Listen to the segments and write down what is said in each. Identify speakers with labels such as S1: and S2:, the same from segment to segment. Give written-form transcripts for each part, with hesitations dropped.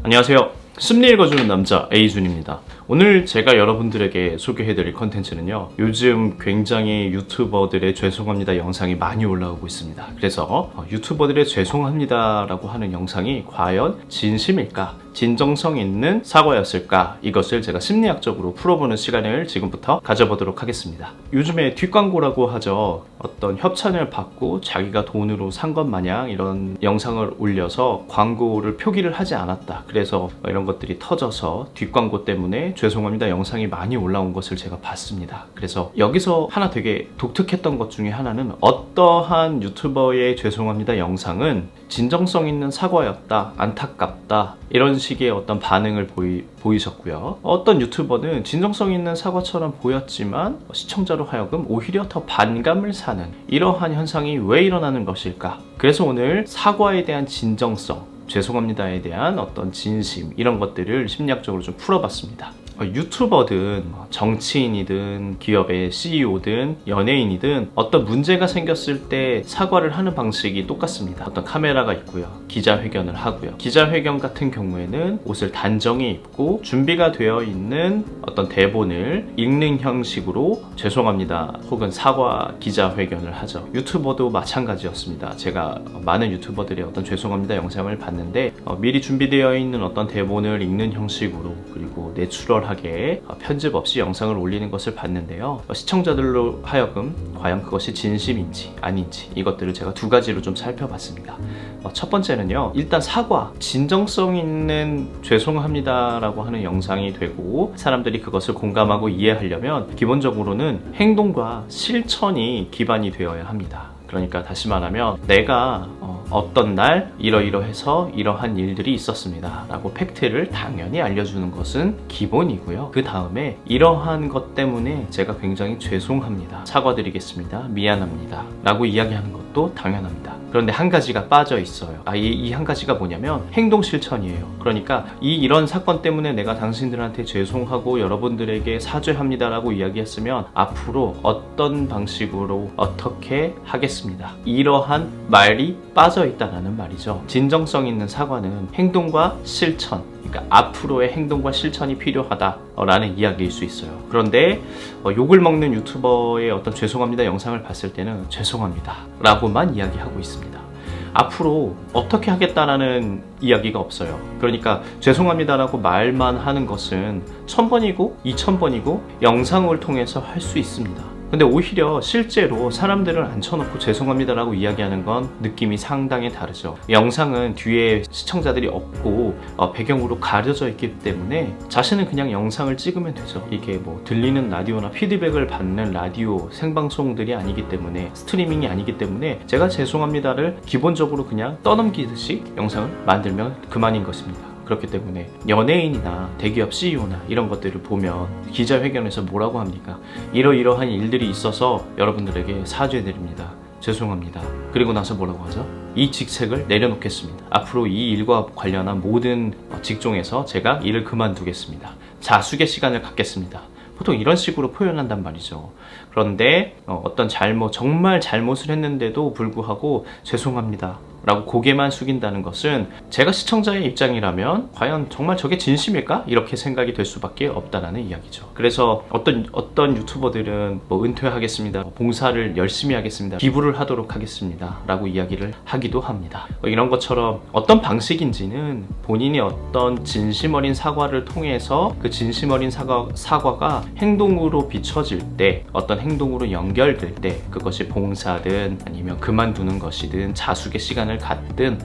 S1: 안녕하세요. 심리 읽어주는 남자 A준입니다. 오늘 제가 여러분들에게 소개해드릴 컨텐츠는요, 요즘 굉장히 유튜버들의 죄송합니다 영상이 많이 올라오고 있습니다. 그래서 유튜버들의 죄송합니다 라고 하는 영상이 과연 진심일까, 진정성 있는 사과였을까, 이것을 제가 심리학적으로 풀어보는 시간을 지금부터 가져보도록 하겠습니다. 요즘에 뒷광고라고 하죠. 어떤 협찬을 받고 자기가 돈으로 산 것 마냥 이런 영상을 올려서 광고를 표기를 하지 않았다, 그래서 이런 것들이 터져서 뒷광고 때문에 죄송합니다 영상이 많이 올라온 것을 제가 봤습니다. 그래서 여기서 하나 되게 독특했던 것 중에 하나는, 어떠한 유튜버의 죄송합니다 영상은 진정성 있는 사과였다, 안타깝다, 이런 식의 어떤 반응을 보이셨고요. 어떤 유튜버는 진정성 있는 사과처럼 보였지만 시청자로 하여금 오히려 더 반감을 사는 이러한 현상이 왜 일어나는 것일까? 그래서 오늘 사과에 대한 진정성, 죄송합니다에 대한 어떤 진심, 이런 것들을 심리학적으로 좀 풀어봤습니다. 유튜버든 정치인이든 기업의 CEO든 연예인이든 어떤 문제가 생겼을 때 사과를 하는 방식이 똑같습니다. 어떤 카메라가 있고요, 기자회견을 하고요. 기자회견 같은 경우에는 옷을 단정히 입고 준비가 되어 있는 어떤 대본을 읽는 형식으로 죄송합니다 혹은 사과 기자회견을 하죠. 유튜버도 마찬가지였습니다. 제가 많은 유튜버들의 어떤 죄송합니다 영상을 봤는데 미리 준비되어 있는 어떤 대본을 읽는 형식으로, 그리고 내추럴하게 편집 없이 영상을 올리는 것을 봤는데요, 시청자들로 하여금 과연 그것이 진심인지 아닌지, 이것들을 제가 두 가지로 좀 살펴봤습니다. 첫 번째는요, 일단 사과, 진정성 있는 죄송합니다 라고 하는 영상이 되고 사람들이 그것을 공감하고 이해하려면 기본적으로는 행동과 실천이 기반이 되어야 합니다. 그러니까 다시 말하면, 내가 어떤 날 이러이러해서 이러한 일들이 있었습니다 라고 팩트를 당연히 알려주는 것은 기본이고요. 그 다음에 이러한 것 때문에 제가 굉장히 죄송합니다, 사과드리겠습니다, 미안합니다 라고 이야기하는 것도 당연합니다. 그런데 한 가지가 빠져 있어요. 이 한 가지가 뭐냐면 행동 실천이에요. 그러니까 이런 사건 때문에 내가 당신들한테 죄송하고 여러분들에게 사죄합니다 라고 이야기했으면 앞으로 어떤 방식으로 어떻게 하겠습니다, 이러한 말이 빠져 있다는 말이죠. 진정성 있는 사과는 행동과 실천, 그러니까 앞으로의 행동과 실천이 필요하다라는 이야기일 수 있어요. 그런데 욕을 먹는 유튜버의 어떤 죄송합니다 영상을 봤을 때는 죄송합니다 라고만 이야기하고 있습니다. 앞으로 어떻게 하겠다라는 이야기가 없어요. 그러니까 죄송합니다라고 말만 하는 것은 1000번이고 2000번이고 영상을 통해서 할 수 있습니다. 근데 오히려 실제로 사람들을 앉혀놓고 죄송합니다라고 이야기하는 건 느낌이 상당히 다르죠. 영상은 뒤에 시청자들이 없고 배경으로 가려져 있기 때문에 자신은 그냥 영상을 찍으면 되죠. 이게 뭐 들리는 라디오나 피드백을 받는 라디오 생방송들이 아니기 때문에, 스트리밍이 아니기 때문에 제가 죄송합니다를 기본적으로 그냥 떠넘기듯이 영상을 만들면 그만인 것입니다. 그렇기 때문에 연예인이나 대기업 CEO나 이런 것들을 보면 기자회견에서 뭐라고 합니까? 이러이러한 일들이 있어서 여러분들에게 사죄드립니다, 죄송합니다. 그리고 나서 뭐라고 하죠? 이 직책을 내려놓겠습니다. 앞으로 이 일과 관련한 모든 직종에서 제가 일을 그만두겠습니다. 자숙의 시간을 갖겠습니다. 보통 이런 식으로 표현한단 말이죠. 그런데 어떤 정말 잘못을 했는데도 불구하고 죄송합니다 라고 고개만 숙인다는 것은, 제가 시청자의 입장이라면 과연 정말 저게 진심일까? 이렇게 생각이 될 수밖에 없다라는 이야기죠. 그래서 어떤 유튜버들은 뭐 은퇴하겠습니다, 봉사를 열심히 하겠습니다, 기부를 하도록 하겠습니다 라고 이야기를 하기도 합니다. 이런 것처럼 어떤 방식인지는 본인이 어떤 진심 어린 사과를 통해서 그 진심 어린 사과가 행동으로 비춰질 때, 어떤 행동으로 연결될 때, 그것이 봉사든 아니면 그만두는 것이든 자숙의 시간을 갖든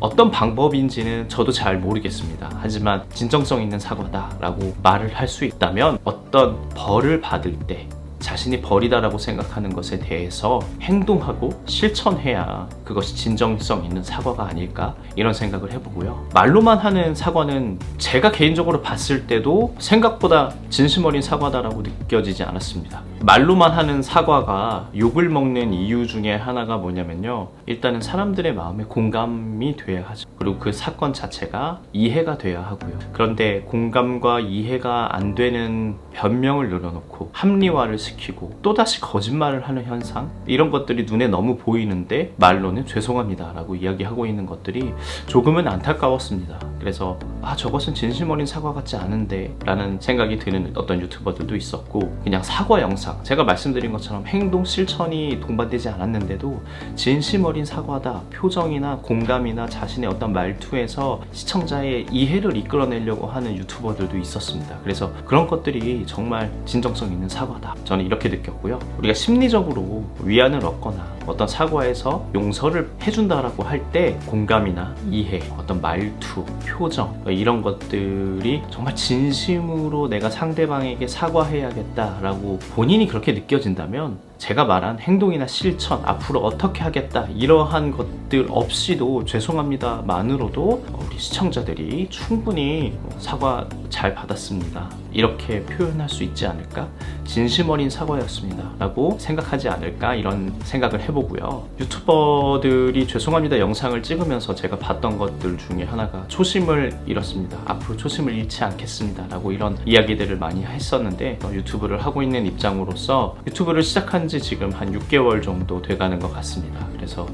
S1: 어떤 방법인지는 저도 잘 모르겠습니다. 하지만 진정성 있는 사과다라고 말을 할 수 있다면, 어떤 벌을 받을 때 자신이 벌이다라고 생각하는 것에 대해서 행동하고 실천해야 그것이 진정성 있는 사과가 아닐까, 이런 생각을 해보고요. 말로만 하는 사과는 제가 개인적으로 봤을 때도 생각보다 진심 어린 사과다라고 느껴지지 않았습니다. 말로만 하는 사과가 욕을 먹는 이유 중에 하나가 뭐냐면요, 일단은 사람들의 마음에 공감이 돼야 하죠. 그리고 그 사건 자체가 이해가 돼야 하고요. 그런데 공감과 이해가 안 되는 변명을 늘어놓고 합리화를 시키고 또다시 거짓말을 하는 현상, 이런 것들이 눈에 너무 보이는데 말로는 죄송합니다 라고 이야기하고 있는 것들이 조금은 안타까웠습니다. 그래서 저것은 진심 어린 사과 같지 않은데 라는 생각이 드는 어떤 유튜버들도 있었고, 그냥 사과 영상, 제가 말씀드린 것처럼 행동 실천이 동반되지 않았는데도 진심 어린 사과다, 표정이나 공감이나 자신의 어떤 말투에서 시청자의 이해를 이끌어내려고 하는 유튜버들도 있었습니다. 그래서 그런 것들이 정말 진정성 있는 사과다, 저는 이렇게 느꼈고요. 우리가 심리적으로 위안을 얻거나 어떤 사과에서 용서를 해준다라고 할 때 공감이나 이해, 어떤 말투, 표정, 이런 것들이 정말 진심으로 내가 상대방에게 사과해야겠다라고 본인이 그렇게 느껴진다면, 제가 말한 행동이나 실천, 앞으로 어떻게 하겠다, 이러한 것들 없이도 죄송합니다 만으로도 우리 시청자들이 충분히 사과 잘 받았습니다, 이렇게 표현할 수 있지 않을까, 진심 어린 사과였습니다 라고 생각하지 않을까, 이런 생각을 해보고요. 유튜버들이 죄송합니다 영상을 찍으면서 제가 봤던 것들 중에 하나가 초심을 잃었습니다, 앞으로 초심을 잃지 않겠습니다 라고 이런 이야기들을 많이 했었는데, 유튜브를 하고 있는 입장으로서 유튜브를 시작한 지 지금 한 6개월 정도 돼가는 것 같습니다. 그래서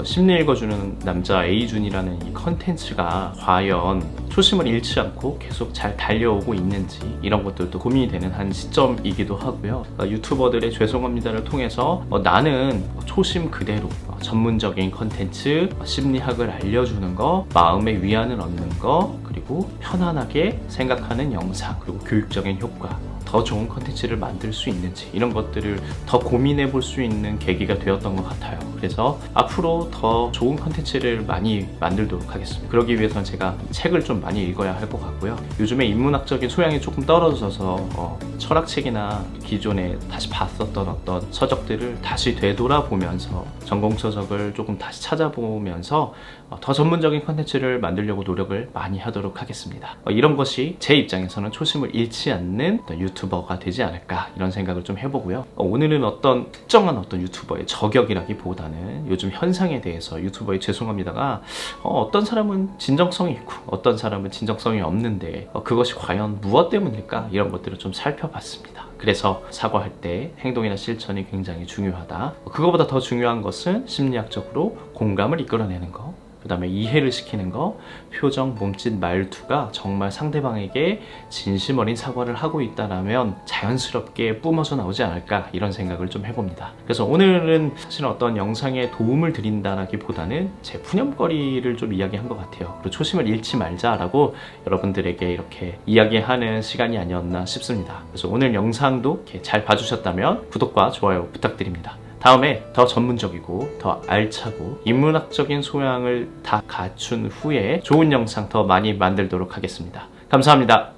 S1: 심리 읽어주는 남자 A준이라는 이 컨텐츠가 과연 초심을 잃지 않고 계속 잘 달려오고 있는지, 이런 것들도 고민이 되는 한 시점이기도 하고요. 유튜버들의 죄송합니다를 통해서 나는 초심 그대로 전문적인 컨텐츠, 심리학을 알려주는 거, 마음의 위안을 얻는 거, 그리고 편안하게 생각하는 영상, 그리고 교육적인 효과, 더 좋은 컨텐츠를 만들 수 있는지, 이런 것들을 더 고민해 볼 수 있는 계기가 되었던 것 같아요. 그래서 앞으로 더 좋은 컨텐츠를 많이 만들도록 하겠습니다. 그러기 위해서는 제가 책을 좀 많이 읽어야 할 것 같고요. 요즘에 인문학적인 소양이 조금 떨어져서 철학책이나 기존에 다시 봤었던 어떤 서적들을 다시 되돌아보면서, 전공서적을 조금 다시 찾아보면서 더 전문적인 컨텐츠를 만들려고 노력을 많이 하도록 하겠습니다. 이런 것이 제 입장에서는 초심을 잃지 않는 유튜버가 되지 않을까, 이런 생각을 좀 해보고요. 오늘은 어떤 특정한 어떤 유튜버의 저격이라기보다는 요즘 현상에 대해서 유튜버의 죄송합니다가 어떤 사람은 진정성이 있고 어떤 사람은 진정성이 없는데 그것이 과연 무엇 때문일까, 이런 것들을 좀 살펴봤습니다. 그래서 사과할 때 행동이나 실천이 굉장히 중요하다. 그거보다 더 중요한 것은 심리학적으로 공감을 이끌어내는 거, 그 다음에 이해를 시키는 거, 표정, 몸짓, 말투가 정말 상대방에게 진심 어린 사과를 하고 있다라면 자연스럽게 뿜어져 나오지 않을까, 이런 생각을 좀 해봅니다. 그래서 오늘은 사실은 어떤 영상에 도움을 드린다라기보다는 제 푸념거리를 좀 이야기한 것 같아요. 그리고 초심을 잃지 말자라고 여러분들에게 이렇게 이야기하는 시간이 아니었나 싶습니다. 그래서 오늘 영상도 이렇게 잘 봐주셨다면 구독과 좋아요 부탁드립니다. 다음에 더 전문적이고 더 알차고 인문학적인 소양을 다 갖춘 후에 좋은 영상 더 많이 만들도록 하겠습니다. 감사합니다.